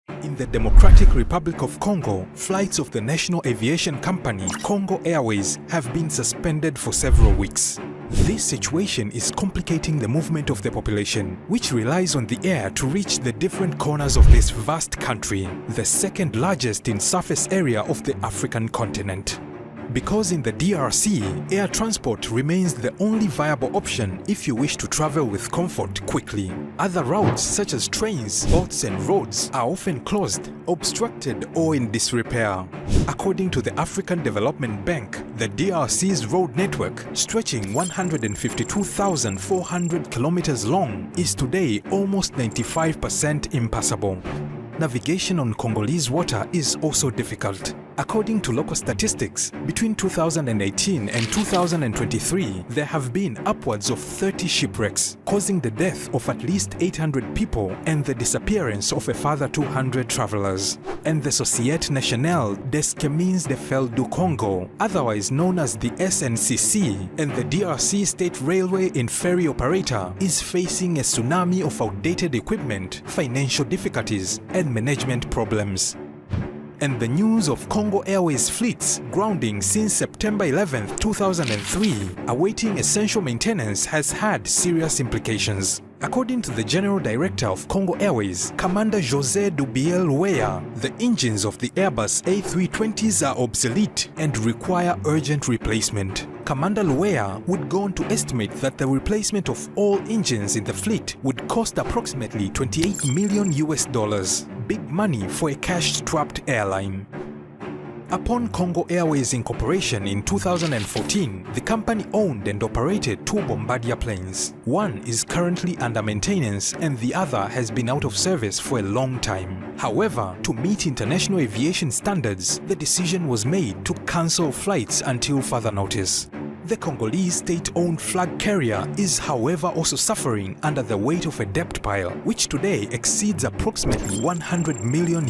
In the Democratic Republic of Congo, flights of the national aviation company Congo Airways have been suspended for several weeks. This situation is complicating the movement of the population, which relies on the air to reach the different corners of this vast country, the second largest in surface area of the African continent. Because in the DRC, air transport remains the only viable option if you wish to travel with comfort quickly. Other routes such as trains, boats and roads are often closed, obstructed or in disrepair. According to the African Development Bank, the DRC's road network, stretching 152,400 kilometers long, is today almost 95% impassable. Navigation on Congolese water is also difficult. According to local statistics, between 2018 and 2023, there have been upwards of 30 shipwrecks, causing the death of at least 800 people and the disappearance of a further 200 travelers. And the Société Nationale des Chemins de Fer du Congo, otherwise known as the SNCC, and the DRC State Railway and Ferry Operator, is facing a tsunami of outdated equipment, financial difficulties, and management problems. And the news of Congo Airways fleets grounding since September 11, 2003, awaiting essential maintenance has had serious implications. According to the General Director of Congo Airways, Commander José Dubiel Weah, the engines of the Airbus A320s are obsolete and require urgent replacement. Commander Luweya would go on to estimate that the replacement of all engines in the fleet would cost approximately $28 million. Big money for a cash-strapped airline. Upon Congo Airways incorporation in 2014, the company owned and operated two Bombardier planes. One is currently under maintenance and the other has been out of service for a long time. However, to meet international aviation standards, the decision was made to cancel flights until further notice. The Congolese state-owned flag carrier is, however, also suffering under the weight of a debt pile, which today exceeds approximately $100 million.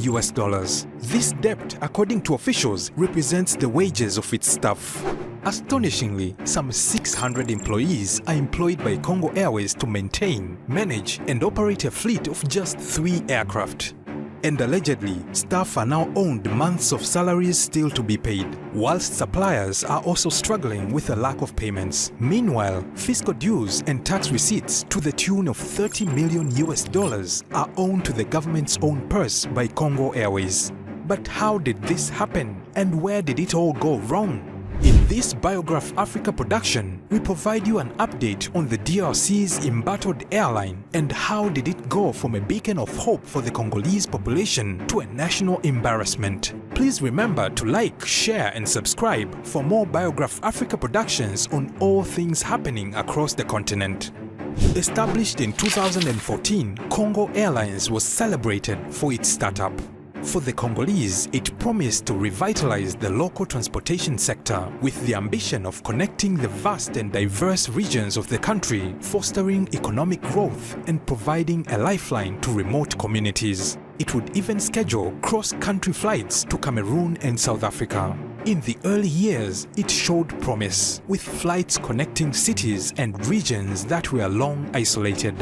This debt, according to officials, represents the wages of its staff. Astonishingly, some 600 employees are employed by Congo Airways to maintain, manage, and operate a fleet of just 3 aircraft. And allegedly, staff are now owed months of salaries still to be paid, whilst suppliers are also struggling with a lack of payments. Meanwhile, fiscal dues and tax receipts to the tune of $30 million are owed to the government's own purse by Congo Airways. But how did this happen, and where did it all go wrong? In this Biograph Africa production, we provide you an update on the DRC's embattled airline and how did it go from a beacon of hope for the Congolese population to a national embarrassment. Please remember to like, share and subscribe for more Biograph Africa productions on all things happening across the continent. Established in 2014, Congo Airlines was celebrated for its startup. For the Congolese, it promised to revitalize the local transportation sector with the ambition of connecting the vast and diverse regions of the country, fostering economic growth and providing a lifeline to remote communities. It would even schedule cross-country flights to Cameroon and South Africa. In the early years, it showed promise, with flights connecting cities and regions that were long isolated.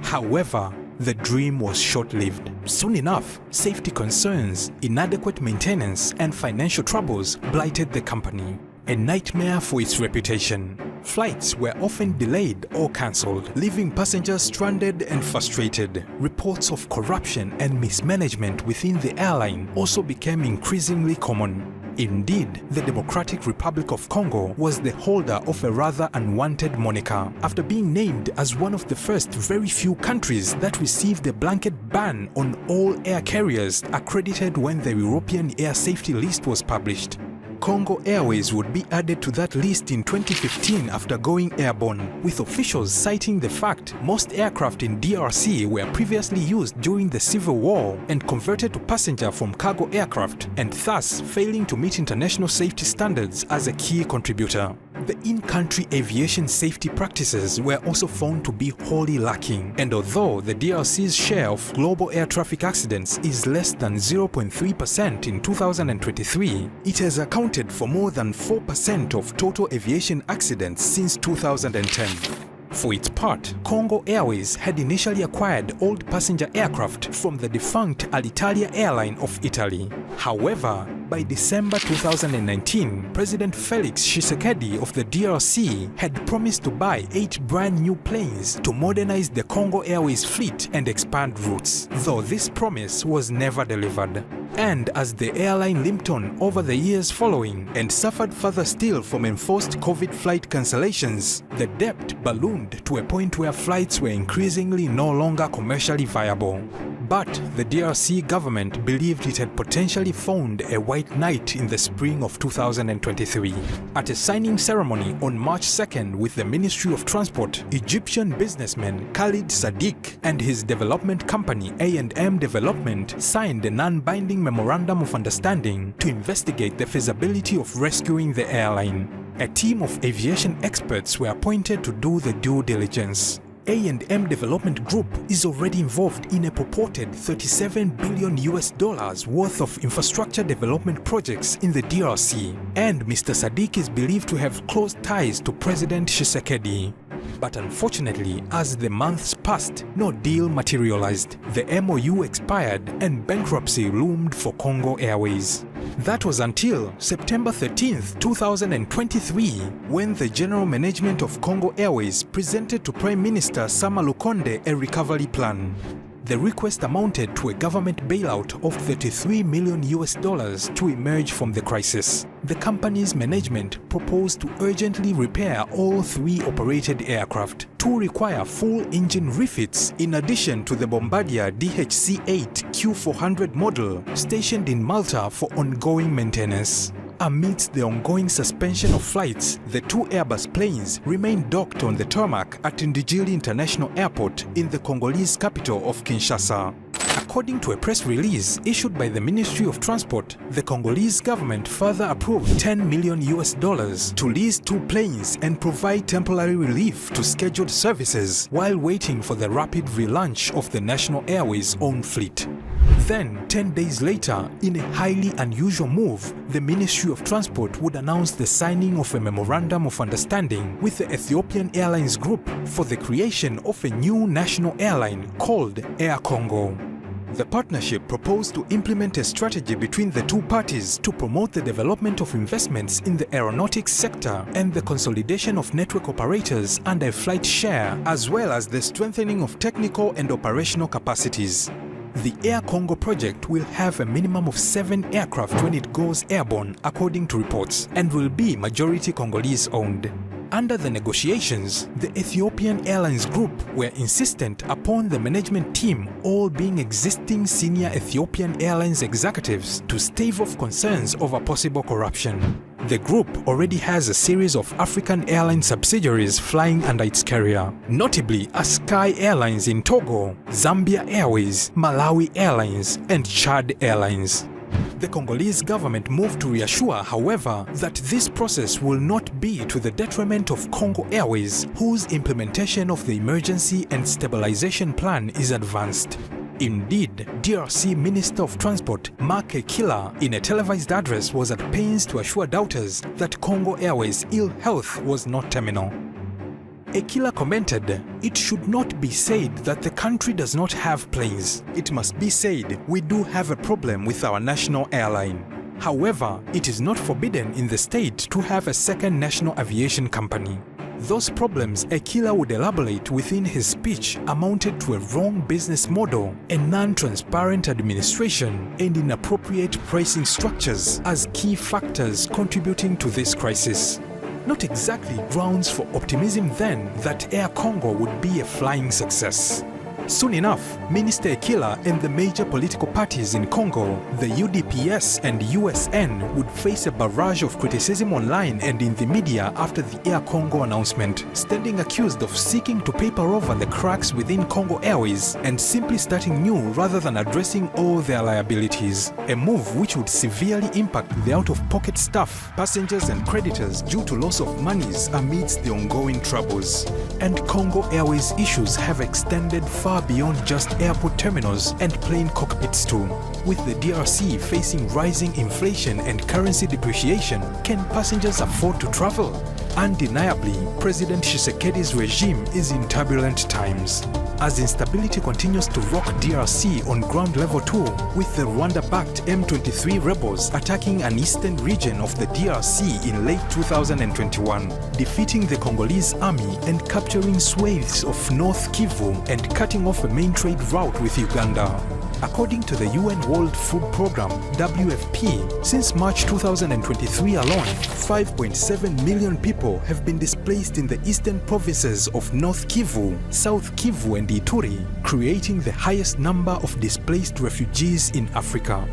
However, the dream was short-lived. Soon enough, safety concerns, inadequate maintenance, and financial troubles blighted the company. A nightmare for its reputation. Flights were often delayed or cancelled, leaving passengers stranded and frustrated. Reports of corruption and mismanagement within the airline also became increasingly common. Indeed, the Democratic Republic of Congo was the holder of a rather unwanted moniker after being named as one of the first very few countries that received a blanket ban on all air carriers accredited when the European Air Safety List was published. Congo Airways would be added to that list in 2015 after going airborne, with officials citing the fact most aircraft in DRC were previously used during the Civil War and converted to passenger from cargo aircraft, and thus failing to meet international safety standards as a key contributor. The in-country aviation safety practices were also found to be wholly lacking, and although the DRC's share of global air traffic accidents is less than 0.3% in 2023, it has accounted for more than 4% of total aviation accidents since 2010. For its part, Congo Airways had initially acquired old passenger aircraft from the defunct Alitalia Airline of Italy. However, by December 2019, President Felix Tshisekedi of the DRC had promised to buy 8 brand new planes to modernize the Congo Airways fleet and expand routes, though this promise was never delivered. And as the airline limped on over the years following and suffered further still from enforced COVID flight cancellations, the debt ballooned to a point where flights were increasingly no longer commercially viable. But the DRC government believed it had potentially found a white knight in the spring of 2023. At a signing ceremony on March 2nd with the Ministry of Transport, Egyptian businessman Khalid Sadiq and his development company A&M Development signed a non-binding memorandum of understanding to investigate the feasibility of rescuing the airline. A team of aviation experts were appointed to do the due diligence. A&M Development Group is already involved in a purported $37 billion worth of infrastructure development projects in the DRC, and Mr. Sadiq is believed to have close ties to President Tshisekedi. But unfortunately, as the months passed, no deal materialized. The MOU expired and bankruptcy loomed for Congo Airways. That was until September 13, 2023, when the general management of Congo Airways presented to Prime Minister Sama Lukonde a recovery plan. The request amounted to a government bailout of $33 million to emerge from the crisis. The company's management proposed to urgently repair all 3 operated aircraft. 2 require full engine refits in addition to the Bombardier DHC-8 Q400 model stationed in Malta for ongoing maintenance. Amidst the ongoing suspension of flights, the 2 Airbus planes remain docked on the tarmac at Ndjili International Airport in the Congolese capital of Kinshasa. According to a press release issued by the Ministry of Transport, the Congolese government further approved $10 million to lease 2 planes and provide temporary relief to scheduled services while waiting for the rapid relaunch of the National Airways' own fleet. Then, 10 days later, in a highly unusual move, the Ministry of Transport would announce the signing of a memorandum of understanding with the Ethiopian Airlines Group for the creation of a new national airline called Air Congo. The partnership proposed to implement a strategy between the 2 parties to promote the development of investments in the aeronautics sector and the consolidation of network operators under a flight share, as well as the strengthening of technical and operational capacities. The Air Congo project will have a minimum of 7 aircraft when it goes airborne, according to reports, and will be majority Congolese owned. Under the negotiations, the Ethiopian Airlines Group were insistent upon the management team all being existing senior Ethiopian Airlines executives to stave off concerns over possible corruption. The group already has a series of African airline subsidiaries flying under its carrier, notably Sky Airlines in Togo, Zambia Airways, Malawi Airlines, and Chad Airlines. The Congolese government moved to reassure, however, that this process will not be to the detriment of Congo Airways, whose implementation of the Emergency and Stabilization Plan is advanced. Indeed, DRC Minister of Transport Mark Ekila, in a televised address, was at pains to assure doubters that Congo Airways' ill health was not terminal. Ekila commented, "It should not be said that the country does not have planes. It must be said we do have a problem with our national airline. However, it is not forbidden in the state to have a second national aviation company." Those problems, Ekila would elaborate within his speech, amounted to a wrong business model, a non-transparent administration, and inappropriate pricing structures as key factors contributing to this crisis. Not exactly grounds for optimism then that Air Congo would be a flying success. Soon enough, Minister Ekila and the major political parties in Congo, the UDPS and USN, would face a barrage of criticism online and in the media after the Air Congo announcement, standing accused of seeking to paper over the cracks within Congo Airways and simply starting new rather than addressing all their liabilities, a move which would severely impact the out-of-pocket staff, passengers and creditors due to loss of monies amidst the ongoing troubles. And Congo Airways issues have extended far beyond just airport terminals and plane cockpits too. With the DRC facing rising inflation and currency depreciation, can passengers afford to travel? Undeniably, President Tshisekedi's regime is in turbulent times, as instability continues to rock DRC on ground level too, with the Rwanda-backed M23 rebels attacking an eastern region of the DRC in late 2021, defeating the Congolese army and capturing swathes of North Kivu and cutting off a main trade route with Uganda. According to the UN World Food Programme (WFP), since March 2023 alone, 5.7 million people have been displaced in the eastern provinces of North Kivu, South Kivu and Ituri, creating the highest number of displaced refugees in Africa.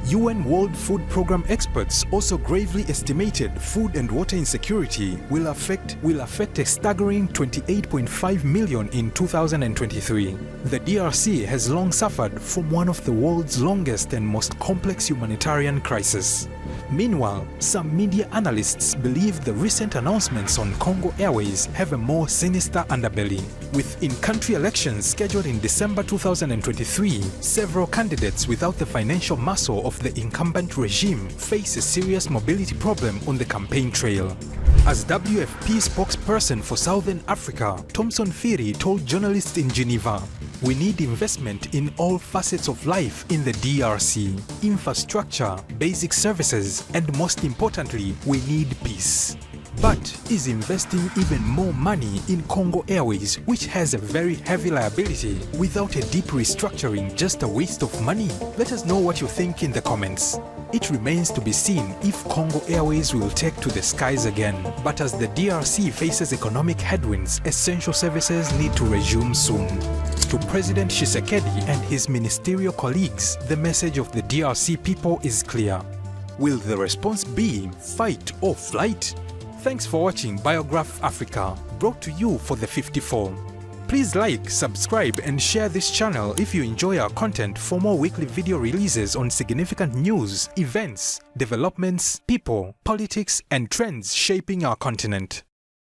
UN World Food Programme experts also gravely estimated food and water insecurity will affect a staggering 28.5 million in 2023. The DRC has long suffered from one of the world's longest and most complex humanitarian crises. Meanwhile, some media analysts believe the recent announcements on Congo Airways have a more sinister underbelly. With in-country elections scheduled in December 2023, several candidates without the financial muscle of the incumbent regime face a serious mobility problem on the campaign trail. As WFP spokesperson for Southern Africa, Thomson Phiri told journalists in Geneva, "We need investment in all facets of life in the DRC, infrastructure, basic services, and most importantly, we need peace." But is investing even more money in Congo Airways, which has a very heavy liability, without a deep restructuring just a waste of money? Let us know what you think in the comments. It remains to be seen if Congo Airways will take to the skies again. But as the DRC faces economic headwinds, essential services need to resume soon. To President Tshisekedi and his ministerial colleagues, the message of the DRC people is clear. Will the response be fight or flight? Thanks for watching Biograph Africa, brought to you for the 54. Please like, subscribe and share this channel if you enjoy our content for more weekly video releases on significant news, events, developments, people, politics and trends shaping our continent.